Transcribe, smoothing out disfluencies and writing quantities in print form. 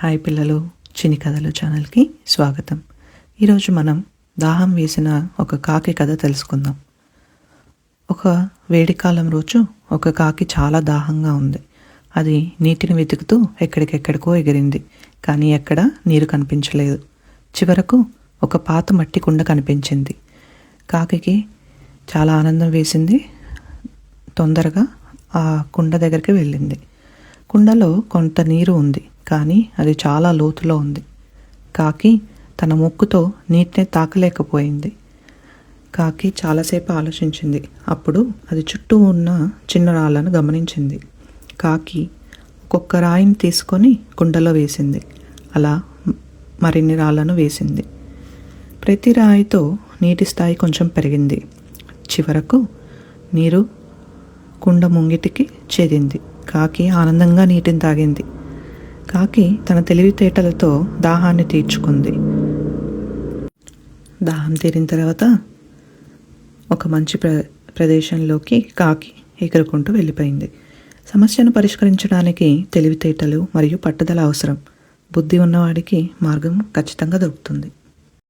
Hi పిల్లలు, చిన్ని కథలు ఛానల్కి స్వాగతం. ఈరోజు మనం దాహం వేసిన ఒక కాకి కథ తెలుసుకుందాం. ఒక వేడికాలం రోజు ఒక కాకి చాలా దాహంగా ఉంది. అది నీటిని వెతుకుతూ ఎక్కడికెక్కడికో ఎగిరింది, కానీ ఎక్కడ నీరు కనిపించలేదు. చివరకు ఒక పాత మట్టి కుండ కనిపించింది. కాకికి చాలా ఆనందం వేసింది. తొందరగా ఆ కుండ దగ్గరికి వెళ్ళింది. కుండలో కొంత నీరు ఉంది, కానీ అది చాలా లోతులో ఉంది. కాకి తన ముక్కుతో నీటిని తాకలేకపోయింది. కాకి చాలాసేపు ఆలోచించింది. అప్పుడు అది చుట్టూ ఉన్న చిన్న రాళ్ళను గమనించింది. కాకి ఒక్కొక్క రాయిని తీసుకొని కుండలో వేసింది. అలా మరిన్ని రాళ్ళను వేసింది. ప్రతి రాయితో నీటి స్థాయి కొంచెం పెరిగింది. చివరకు నీరు కుండ ముంగిటికి చేరింది. కాకి ఆనందంగా నీటిని తాగింది. కాకి తన తెలివితేటలతో దాహాన్ని తీర్చుకుంది. దాహం తీరిన తర్వాత ఒక మంచి ప్రదేశంలోకి కాకి ఎగురుకుంటూ వెళ్ళిపోయింది. సమస్యను పరిష్కరించడానికి తెలివితేటలు మరియు పట్టుదల అవసరం. బుద్ధి ఉన్నవాడికి మార్గం ఖచ్చితంగా దొరుకుతుంది.